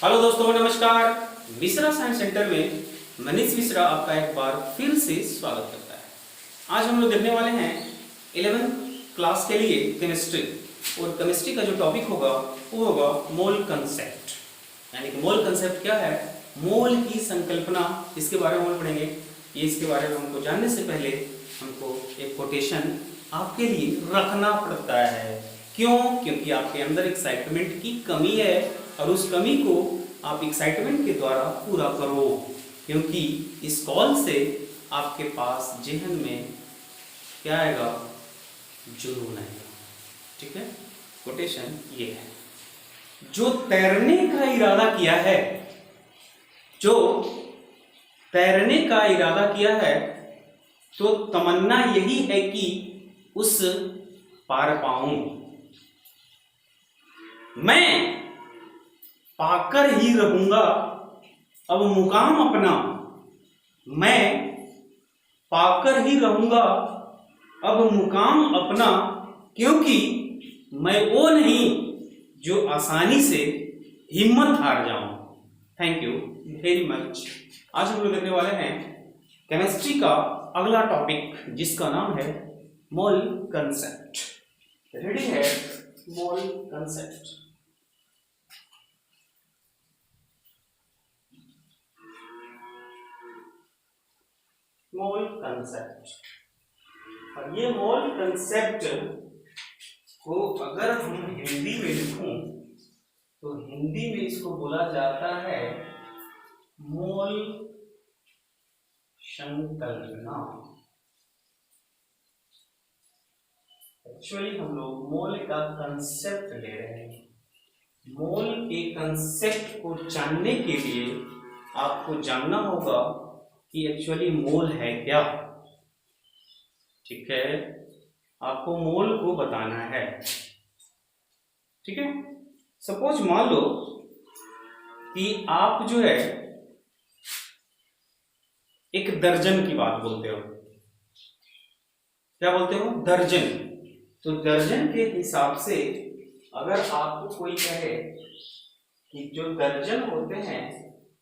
Hello दोस्तों, नमस्कार। Mishra science centre में मनीष मिश्रा आपका एक बार फिर से स्वागत करता है। आज हम लोग देखने वाले हैं 11th क्लास के लिए केमिस्ट्री, और केमिस्ट्री का जो टॉपिक होगा वो होगा मोल कंसेप्ट। यानी कि मोल कंसेप्ट क्या है, मोल की संकल्पना, इसके बारे में हम पढ़ेंगे। ये इसके बारे में हमको जानने से पहले हमको एक कोटेशन आपके लिए रखना पड़ता है। क्यों? क्योंकि आपके अंदर एक्साइटमेंट की कमी है और उस कमी को आप एक्साइटमेंट के द्वारा पूरा करो, क्योंकि इस कॉल से आपके पास जेहन में क्या आएगा, जुनून आएगा। ठीक है, कोटेशन ये है, जो तैरने का इरादा किया है, जो तैरने का इरादा किया है, तो तमन्ना यही है कि उस पार पाऊं। मैं पाकर ही रहूंगा अब मुकाम अपना, मैं पाकर ही रहूंगा अब मुकाम अपना, क्योंकि मैं वो नहीं जो आसानी से हिम्मत हार जाऊं। Thank you very much. आज हम लोग देखने वाले हैं केमिस्ट्री का अगला टॉपिक, जिसका नाम है मोल कंसेप्ट। रेडी है? मोल कंसेप्ट। मोल कंसेप्ट, और ये मोल कंसेप्ट को अगर हम हिंदी में लिखूं तो हिंदी में इसको बोला जाता है मोल संकल्पना। एक्चुअली हम लोग मोल का कंसेप्ट ले रहे हैं। मोल के कंसेप्ट को जानने के लिए आपको जानना होगा कि एक्चुअली मोल है क्या। ठीक है, आपको मोल को बताना है। ठीक है, सपोज मान लो कि आप जो है एक दर्जन की बात बोलते हो। क्या बोलते हो? दर्जन। तो दर्जन के हिसाब से अगर आपको कोई कहे कि जो दर्जन होते हैं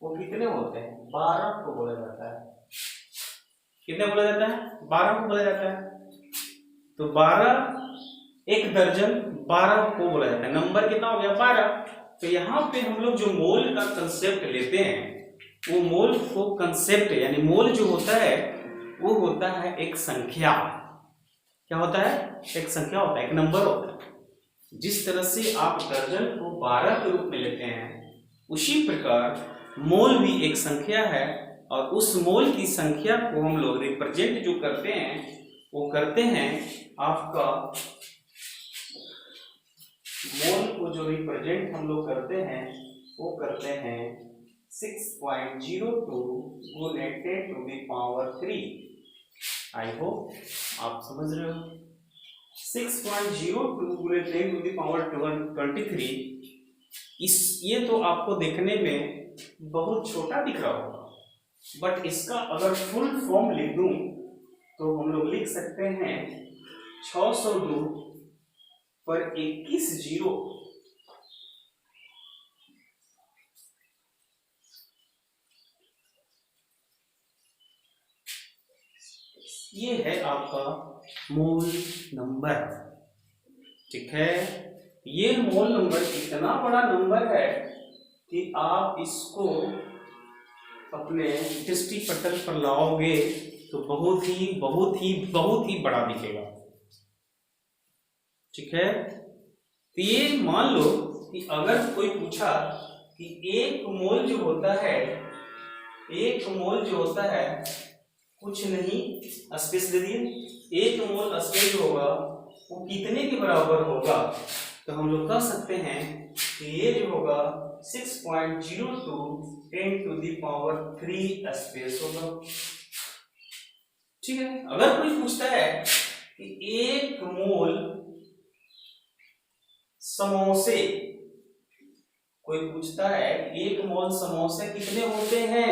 वो कितने होते हैं, 12 को बोला जाता है। कितने बोला जाता है? 12 को बोला जाता है। तो 12 एक दर्जन, 12 को बोला जाता है। नंबर कितना हो गया? 12। तो यहाँ पे हम लोग जो मोल का कंसेप्ट लेते हैं, वो मोल को कंसेप्ट यानी मोल जो होता है वो होता है एक संख्या। क्या होता है? एक संख्या होता है, एक नंबर होता है। जिस तरह से आप दर्जन को 12 के रूप में लेते हैं, उसी प्रकार मोल भी एक संख्या है, और उस मोल की संख्या को हम लोग रिप्रेजेंट जो करते हैं वो करते हैं आपका मोल को जो रिप्रेजेंट हम लोग करते हैं वो करते हैं 6.02 गुने 10 to the power 3। I hope आप समझ रहे हो। 6.02 गुने 10 to the power 23। ये तो आपको देखने में बहुत छोटा दिख रहा होगा, बट इसका अगर फुल फॉर्म लिख दूं तो हम लोग लिख सकते हैं 602 पर 21 जीरो। ये है आपका मोल नंबर। ठीक है, ये मोल नंबर इतना बड़ा नंबर है कि आप इसको अपने दृष्टि पटल पर लाओगे तो बहुत ही बहुत ही बहुत ही बड़ा दिखेगा। ठीक है, तो ये मान लो कि अगर कोई पूछा कि एक मोल जो होता है, एक मोल जो होता है कुछ नहीं, स्पेस दे दिए, एक मोल स्पेस होगा वो कितने के बराबर होगा, तो हम लोग कह सकते हैं कि ये जो होगा 6.02 10 to the power 3 स्पेस होगा। ठीक है, अगर कोई पूछता है कि एक मोल समोसे, कोई पूछता है एक मोल समोसे कितने होते हैं,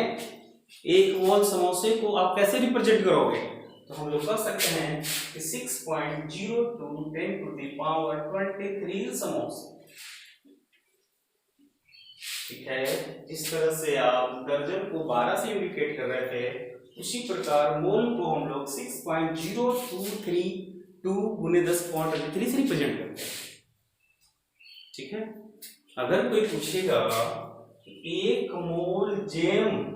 एक मोल समोसे को आप कैसे रिप्रेजेंट करोगे, तो हम लोग कह सकते हैं कि 6.02 10 to the power 23 समोसे। ठीक है, जिस तरह से आप दर्जन को 12 से इंडिकेट कर रहे थे, उसी प्रकार मोल को हम लोग 6.0232 गुने 10.3 से रिप्रेजेंट करते हैं। ठीक है, अगर कोई पूछेगा एक मोल जेम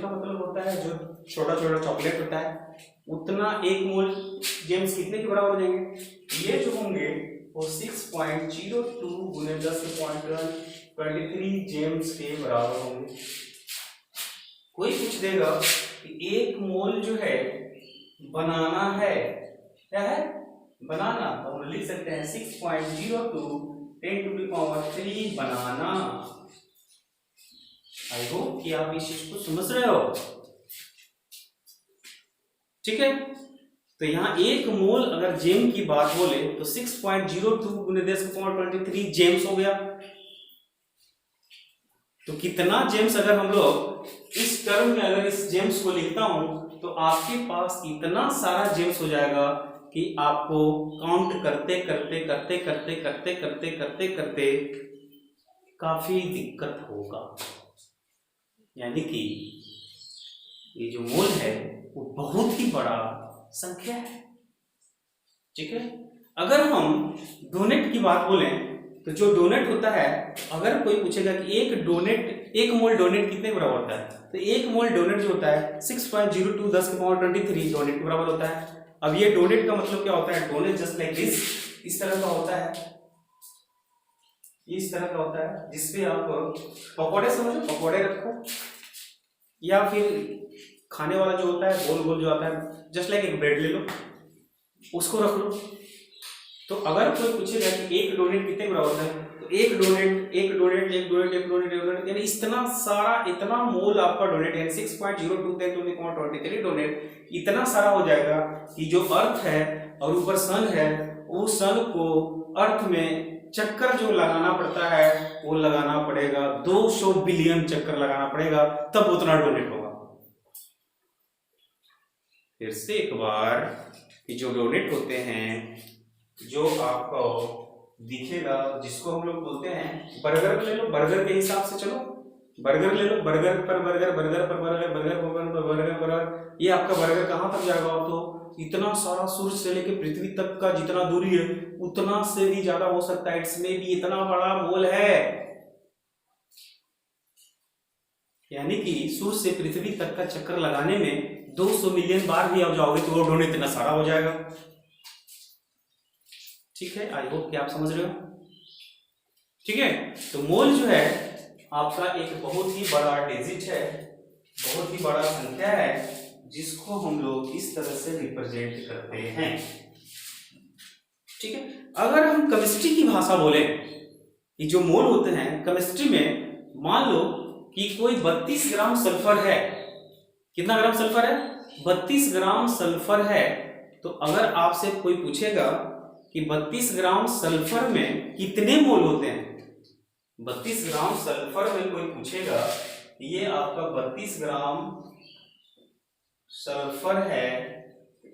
का मतलब होता है जो छोटा छोटा चॉकलेट होता है, उतना एक मोल जेम्स कितने के बराबर हो जाएंगे? ये जो होंगे वो 6.02 गुने 10.23 जेम्स के बराबर होंगे। कोई पूछ देगा कि एक मोल जो है बनाना है, क्या है? बनाना, तो हम लिख सकते हैं 6.02 10⁻³ बनाना। आई होप कि आप इस चीज को समझ रहे हो। ठीक है, तो यहां एक मोल अगर जेम की बात बोले तो 6.02 गुने 10⁻23 जेम्स हो गया। तो कितना जेम्स, अगर हम लोग इस टर्म में अगर इस जेम्स को लिखता हूं तो आपके पास इतना सारा जेम्स हो जाएगा कि आपको काउंट करते करते करते करते करते करते करते करते काफी दिक्कत होगा। यानी कि ये जो मोल है वो बहुत ही बड़ा संख्या है। ठीक है, अगर हम डोनेट की बात बोलें तो जो डोनेट होता है, अगर कोई पूछेगा कि एक मोल डोनेट कितने बराबर होता है, तो एक मोल डोनेट जो होता है 6.02 10⁻23 डोनेट के बराबर होता है। अब ये डोनेट का मतलब क्या होता है? डोनेट जस्ट लाइक दिस, इस तरह का होता है, इस तरह का होता है, जिसपे आप पकौड़े समझो, पकौड़े रखो, या फिर खाने वाला जो होता है गोल गोल जो आता है, जस्ट लाइक एक ब्रेड ले लो, उसको रख लो। तो अगर कोई पूछेगा कि एक डोनेट कितने बराबर है, तो एक डोनेट यानी इतना मोल आपका डोनेट है 6.02 10⁻23 डोनेट इतना सारा हो जाएगा कि जो अर्थ है और ऊपर सन है, वो सन को अर्थ में चक्कर जो लगाना पड़ता है वो लगाना पड़ेगा 200 बिलियन चक्कर लगाना पड़ेगा, तब उतना डोनेट होगा। फिर से एक बार कि जो डोनेट होते हैं, जो आपको दिखेगा, जिसको हम लोग बोलते हैं बर्गर ले लो, बर्गर के हिसाब से चलो, बर्गर ले लो, बर्गर पर बर्गर, बर्गर पर बर्गर, बर्गर पर बर्गर, बर्गर, ये आपका बर्गर कहाँ तक जाएगा? तो इतना सारा सूर्य से लेकर पृथ्वी तक का जितना दूरी है उतना से भी ज्यादा हो सकता है। इसमें भी इतना बड़ा मोल है, यानी कि सूर्य से पृथ्वी तक का चक्कर लगाने में 200 मिलियन बार भी आप जाओगे तो वो डोनेट इतना सारा हो जाएगा। ठीक है, आई होप कि आप समझ रहे हो। ठीक है, तो मोल जो है आपका एक बहुत ही बड़ा डिजिट है, बहुत ही बड़ा संख्या है, जिसको हम लोग इस तरह से रिप्रेजेंट करते हैं। ठीक है, अगर हम केमिस्ट्री की भाषा बोले कि जो मोल होते हैं केमिस्ट्री में, मान लो कि कोई 32 ग्राम सल्फर है। कितना ग्राम सल्फर है? 32 ग्राम सल्फर है। तो अगर आपसे कोई पूछेगा कि 32 ग्राम सल्फर में कितने मोल होते हैं, 32 ग्राम सल्फर में कोई पूछेगा, ये आपका 32 ग्राम सल्फर है,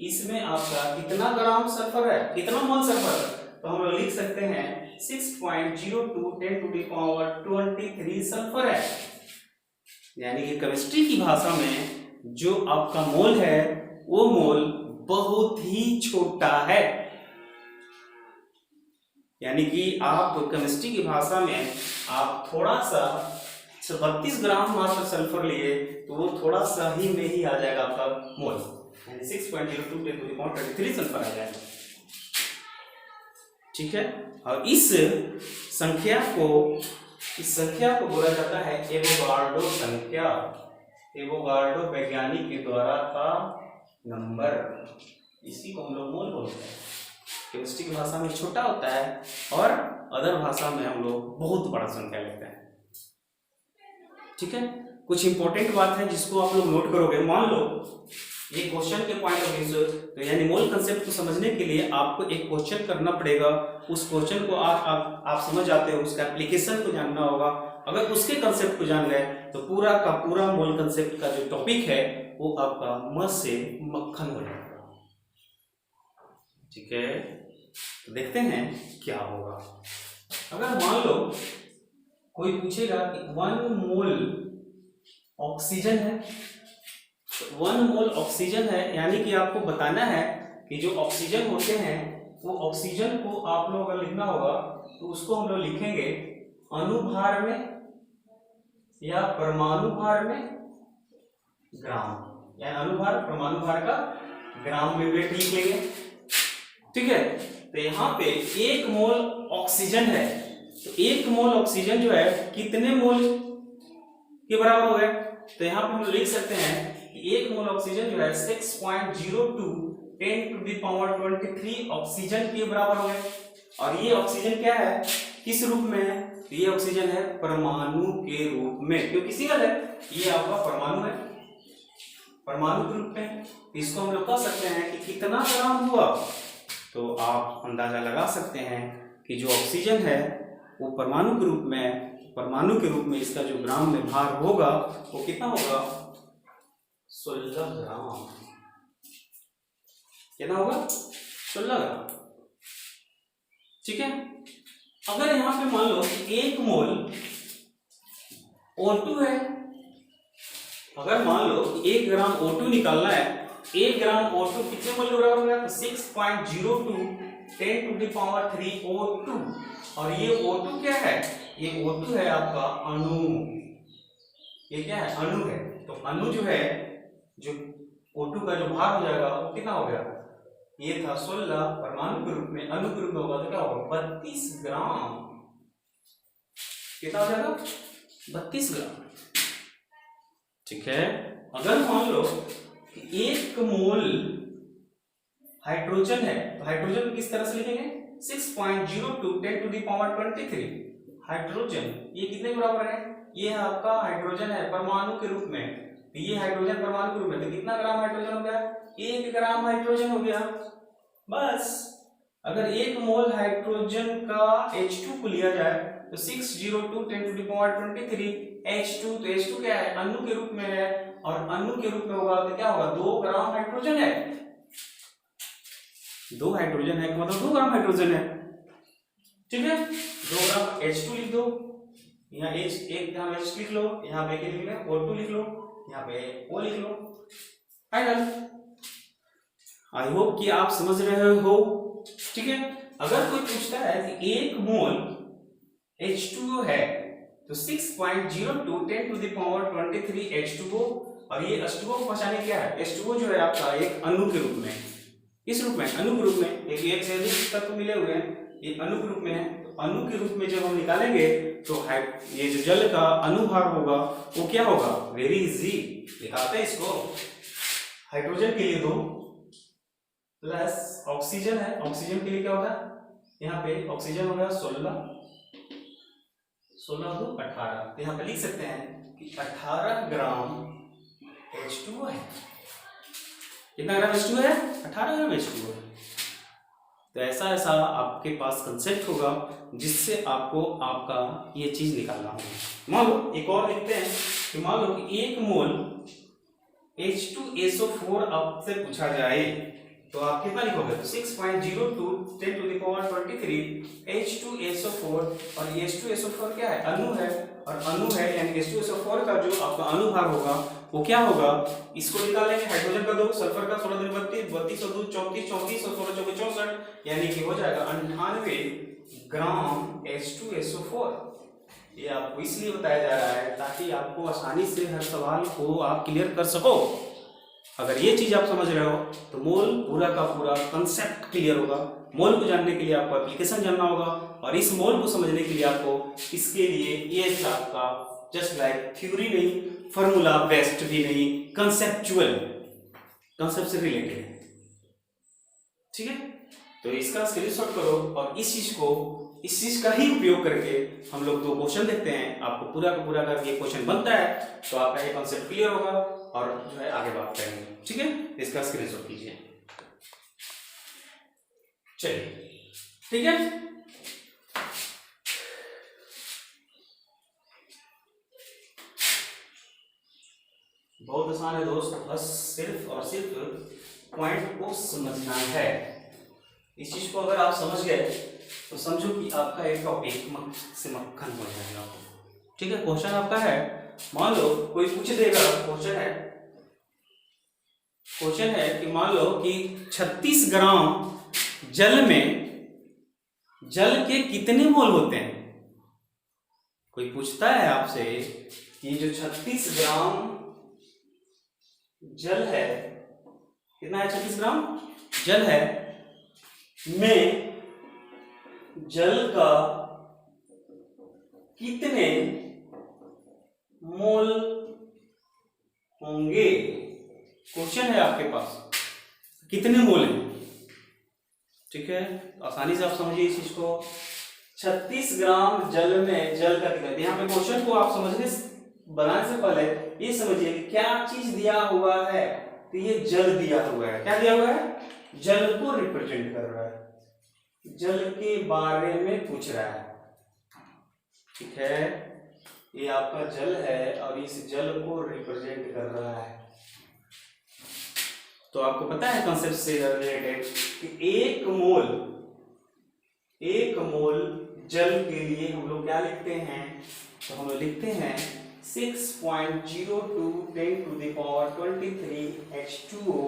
इसमें आपका कितना ग्राम सल्फर है, कितना मोल सल्फर है? तो हम लोग लिख सकते हैं 6.02 10⁻23 सल्फर है। यानी कि केमिस्ट्री की भाषा में जो आपका मोल है वो मोल बहुत ही छोटा है। यानी कि आप केमिस्ट्री की भाषा में आप थोड़ा सा 32 ग्राम मात्र सल्फर लिए तो वो थोड़ा सा ही में ही आ जाएगा आपका मोल, यानी 6.02 10⁻23 सल्फर आ जाएगा। ठीक है, और इस संख्या को बोला जाता है एवोगाड्रो संख्या, एवोगाड्रो वैज्ञानिक के द्वारा का नंबर, इसी को हम लोग मोल बोलते हैं। केमिस्ट्री की भाषा में छोटा होता है और अदर भाषा में हम लोग बहुत बड़ा संख्या लेते हैं। ठीक है, कुछ इंपॉर्टेंट बात है जिसको आप लोग नोट करोगे। मान लो ये क्वेश्चन के पॉइंट ऑफ व्यू से, तो यानी मोल कंसेप्ट को समझने के लिए आपको एक क्वेश्चन करना पड़ेगा, उस क्वेश्चन को आप समझ जाते हो, उसका एप्लीकेशन को जानना होगा। अगर उसके कंसेप्ट को जान गए तो पूरा का पूरा मोल कंसेप्ट का जो टॉपिक है वो आपका म से मक्खन हो जाएगा। ठीक है, तो देखते हैं क्या होगा। अगर मान लो कोई पूछेगा कि 1 मोल ऑक्सीजन है, 1 मोल ऑक्सीजन है, यानी कि आपको बताना है कि जो ऑक्सीजन होते हैं वो ऑक्सीजन को आप लोग अगर लिखना होगा तो उसको हम लोग लिखेंगे अणुभार में या परमाणु भार में ग्राम, या अणुभार परमाणु भार का ग्राम में वेट लिख लेंगे। ठीक है, तो यहाँ पे 1 मोल ऑक्सीजन है, तो 1 मोल ऑक्सीजन जो है कितने मोल के बराबर हो गए? तो यहाँ पे हम लिख सकते हैं कि 1 मोल ऑक्सीजन जो है 6.02 10⁻23 ऑक्सीजन के बराबर हो गए। और ये ऑक्सीजन क्या है, किस रूप में है? तो ये ऑक्सीजन है परमाणु के रूप में, क्योंकि सिंगल है, ये आपका परमाणु है, परमाणु के रूप में। इसको हम लोग कह सकते हैं कि कितना ग्राम हुआ, तो आप अंदाजा लगा सकते हैं कि जो ऑक्सीजन है वो परमाणु के रूप में, परमाणु के रूप में इसका जो ग्राम में भार होगा वो कितना होगा? 16 ग्राम। कितना होगा? 16 ग्राम। ठीक है, अगर यहां पे मान लो 1 मोल O2 है, अगर मान लो 1 ग्राम O2 निकालना है, 1 ग्राम O2 कितने मोल के बराबर होगा? तो 6.02 10⁻³ O2। और ये O2 क्या है? ये O2 है आपका अणु, ये क्या है? अणु है। तो अणु जो है, जो O2 का जो भार हो जाएगा वो कितना हो गया? ये था 16, परमाणु के रूप में, अणु के रूप में होगा तो क्या होगा? 32 ग्राम। कितना हो जाएगा? 32 ग्राम। ठीक है, अगर मान लो कि 1 मोल हाइड्रोजन है, तो हाइड्रोजन को किस तरह से लिखेंगे? 6.02 10⁻23 हाइड्रोजन, ये कितने बराबर है? ये है आपका हाइड्रोजन है परमाणु के रूप में, तो ये हाइड्रोजन परमाणु के रूप में, तो कितना ग्राम हाइड्रोजन हो गया? 1 ग्राम हाइड्रोजन हो गया। बस, अगर 1 मोल हाइड्रोजन का H2 को लिया जाए तो 602 10⁻23 H2, तो H2 क्या है? अणु के रूप में है, और अणु के रूप में होगा तो क्या होगा? 2 ग्राम हाइड्रोजन है, 2 हाइड्रोजन है मतलब 2 ग्राम हाइड्रोजन है। ठीक है, 2 ग्राम H2 लिख दो, यहाँ H 1 ग्राम H लिख लो, यहाँ पे क्या लिख लो? O2 लिख लो, यहाँ पे O लिख लो। फाइनल। आई होप कि आप समझ रहे हो। ठीक है, अगर कोई पूछता है कि 1 मोल H2O है तो 6.02 10⁻23 H2O, और ये H2O को पहचाने क्या है? H2O जो है आपका एक अणु के रूप में, इस रूप में, अणु के रूप में, एक से अधिक तत्व मिले हुए हैं, ये अणु के रूप में है। तो अणु के रूप में जब हम निकालेंगे तो ये जो जल का अणुभार होगा वो क्या होगा? वेरी इजी, दिखाते हैं इसको। हाइड्रोजन के लिए 2 प्लस ऑक्सीजन है, ऑक्सीजन के लिए क्या होगा? यहाँ पे ऑक्सीजन हो गया 16, 16 2 18, तो यहाँ पे लिख सकते हैं कि 18 ग्राम H2O है। कितना ग्राम H2O है? 18 ग्राम H2O है। तो ऐसा ऐसा आपके पास कंसेप्ट होगा जिससे आपको आपका ये चीज निकालना होगा। मान लो एक और लिखते हैं कि मान लो कि 1 मोल H2SO4 आपसे पूछा जाए तो आप कितना लिखोगे? तो 6.02 10⁻23 H2SO4, और H2SO4 क्या है? अणु है, और अणु है यानी H2SO4 का जो आपका अणुभार होगा वो क्या होगा? इसको निकालेंगे, हाइड्रोजन का 2, सल्फर का 16 दूनी 32, 32 और 2 34, 34 और 16 चौके 64, यानी कि हो जाएगा 98 ग्राम H2SO4। ये आपको इसलिए बताया जा रहा है ताकि आपको आसानी से हर सवाल को आप क्लियर कर सको। अगर ये चीज आप समझ रहे हो तो मोल पूरा का पूरा कंसेप्ट क्लियर होगा। मोल को जानने के लिए आपको एप्लीकेशन जानना होगा, और इस मोल को समझने के लिए आपको इसके लिए ये आपका जस्ट लाइक थ्योरी नहीं, फॉर्मूला बेस्ड भी नहीं, कंसेप्चुअल, कंसेप्ट से रिलेटेड है। ठीक है, तो इसका स्क्रीनशॉट करो और इस चीज का ही उपयोग करके हम लोग 2 क्वेश्चन देखते हैं। आपको पूरा का पूरा अगर ये क्वेश्चन बनता है तो आपका ये कंसेप्ट क्लियर होगा और जो है आगे बात करेंगे। ठीक है, इसका स्क्रीनशॉट कीजिए। चलिए, ठीक है, बहुत आसान है दोस्त, बस सिर्फ और सिर्फ पॉइंट को समझना है। इस चीज को अगर आप समझ गए तो समझो कि आपका एक टॉपिक से मक्खन हो जाएगा। ठीक है, क्वेश्चन आपका है, मान लो कोई पूछ देगा, क्वेश्चन है कि मान लो कि 36 ग्राम जल में जल के कितने मोल होते हैं। कोई पूछता है आपसे कि जो 36 ग्राम जल है, कितना है, 36 ग्राम जल है, में जल का कितने मोल होंगे। क्वेश्चन है आपके पास, कितने मोल हैं। ठीक है, आसानी से आप समझिए इस चीज को। 36 ग्राम जल में जल का कितना, यहाँ पे क्वेश्चन को आप समझने बनाने से पहले ये समझिए कि क्या चीज दिया हुआ है। तो ये जल दिया हुआ है, क्या दिया हुआ है, जल को रिप्रेजेंट कर रहा है, जल के बारे में पूछ रहा है। ठीक है, ये आपका जल है और इस जल को रिप्रेजेंट कर रहा है। तो आपको पता है कॉन्सेप्ट से रिलेटेड कि एक मोल जल के लिए हम लोग क्या लिखते हैं, तो हम लोग लिखते हैं 6.02 10⁻23 H2O,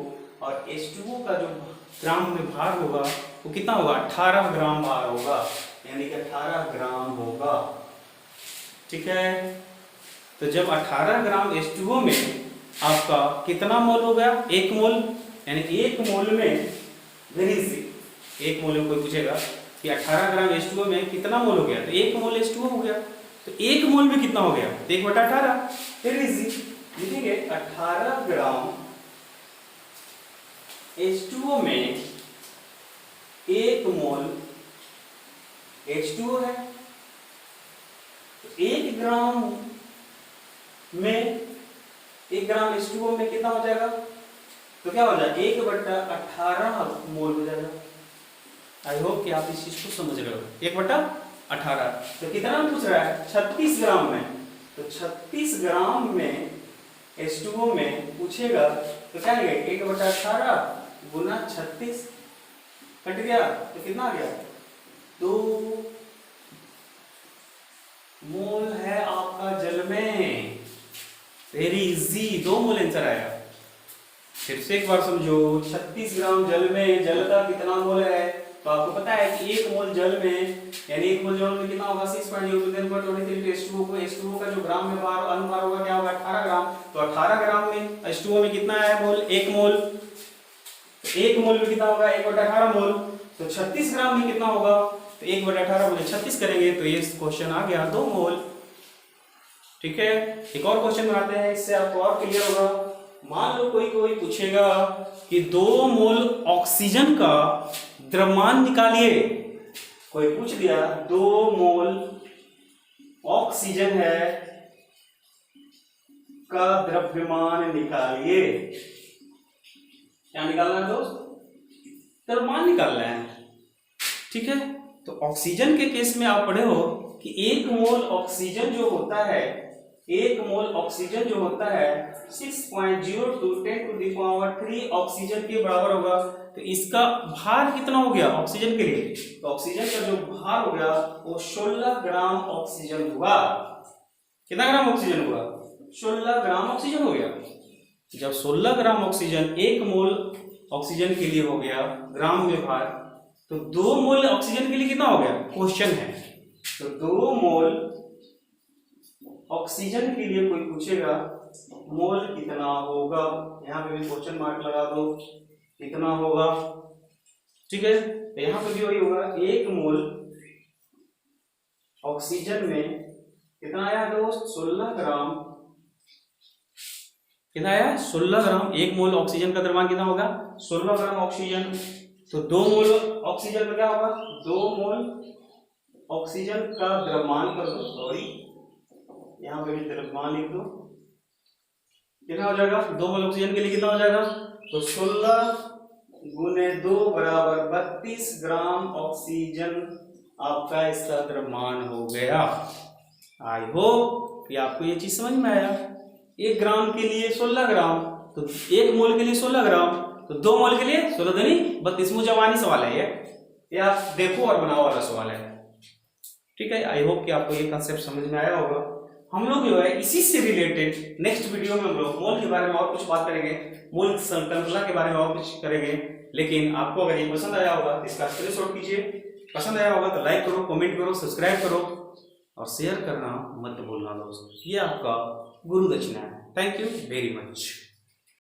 और H2O का जो ग्राम में भार होगा वो कितना होगा, 18 ग्राम भार होगा, यानी कि 18 ग्राम होगा। ठीक है, तो जब 18 ग्राम H2O में आपका कितना मोल हो गया, एक मोल, यानी एक मोल में वेरी इजी, एक मोल में कोई पूछेगा कि 18 ग्राम H2O में कितना मोल हो गया, तो एक मोल H2O हो गया। तो एक मोल में कितना हो गया, 1/18, वेरी इजी, लिखेंगे 18 ग्राम H2O में एक मोल H2O है। तो एक ग्राम H2O में कितना हो जाएगा, तो क्या हो जाएगा, 1/18 मोल हो जाएगा। आई होप कि आप इस चीज को समझ रहे हो, 1/18। तो कितना पूछ रहा है, 36 ग्राम में, तो 36 ग्राम में H2O में पूछेगा तो क्या है, 1/18 गुना 36 कट गया, तो कितना आ गया, 2 मोल है आपका जल में। वेरी इजी, 2 मोल आंसर आया। फिर से एक बार समझो, 36 ग्राम जल में जल का कितना मोल है, तो आपको पता है कि एक मोल जल में, यानी एक मोल जल में कितना होगा, 6.02 H2O को, H2O का जो ग्राम में भार अनुभार होगा क्या होगा, 18 ग्राम। तो 18 ग्राम में H2O में कितना है मोल, एक मोल, तो एक मोल में कितना होगा, 1/18 मोल। तो 36 ग्राम में कितना होगा, तो 1/18 गुणे 36 करेंगे, तो ये क्वेश्चन आ गया 2 मोल। ठीक है, एक और क्वेश्चन बनाते हैं, इससे आपको और क्लियर होगा। मान लो कोई पूछेगा कि 2 मोल ऑक्सीजन का द्रव्यमान निकालिए। कोई पूछ दिया 2 मोल ऑक्सीजन है का द्रव्यमान निकालिए। क्या निकालना है दोस्त, द्रव्यमान निकालना है। ठीक है, तो ऑक्सीजन के केस में आप पढ़े हो कि 1 मोल ऑक्सीजन जो होता है, 1 मोल ऑक्सीजन जो होता है 6.02 10⁻³ ऑक्सीजन के बराबर होगा। तो इसका भार कितना हो गया ऑक्सीजन के लिए, तो ऑक्सीजन का जो भार हो गया वो 16 ग्राम ऑक्सीजन हुआ। कितना ग्राम ऑक्सीजन हुआ, 16 ग्राम ऑक्सीजन हो गया। जब 16 ग्राम ऑक्सीजन 1 मोल ऑक्सीजन के लिए हो गया ग्राम में भार, तो 2 मोल ऑक्सीजन के लिए कितना हो गया, क्वेश्चन है। तो 2 मोल ऑक्सीजन के लिए कोई पूछेगा मोल कितना होगा, यहां पे भी क्वेश्चन मार्क लगा दो, कितना होगा। ठीक है, तो यहां पे भी वही होगा, 1 मोल ऑक्सीजन में कितना आया दोस्त, 16 ग्राम। कितना आया, 16 ग्राम। 1 मोल ऑक्सीजन का द्रव्यमान कितना होगा, 16 ग्राम ऑक्सीजन। तो 2 मोल ऑक्सीजन का क्या होगा, 2 मोल ऑक्सीजन का द्रव्यमान कर दो, सॉरी यहाँ पे भी द्रव्यमान लिख दो, कितना हो जाएगा, 2 मोल ऑक्सीजन के लिए कितना हो जाएगा, तो 16 गुने 2 बराबर 32 ग्राम ऑक्सीजन आपका इसका द्रव्यमान हो गया। आई होप कि आपको ये चीज समझ में आया। 1 ग्राम के लिए 16 ग्राम, तो 1 मोल के लिए 16 ग्राम, तो 2 मोल के लिए 16 दूनी 32। मुझे जवानी सवाल है ये, या देखो और बनाओ वाला सवाल है। ठीक है, आई होप कि आपको ये कंसेप्ट समझ में आया होगा। हम लोग जो है इसी से रिलेटेड नेक्स्ट वीडियो में हम लोग मोल के बारे में और कुछ बात करेंगे, मोल संकल्पना के बारे में और कुछ करेंगे। लेकिन आपको अगर ये पसंद आया होगा तो इसका स्क्रीनशॉट कीजिए, पसंद आया होगा तो लाइक करो, कमेंट करो, सब्सक्राइब करो और शेयर करना मत भूलना दोस्तों। ये आपका गुरु दक्षिणा है। Thank you very much.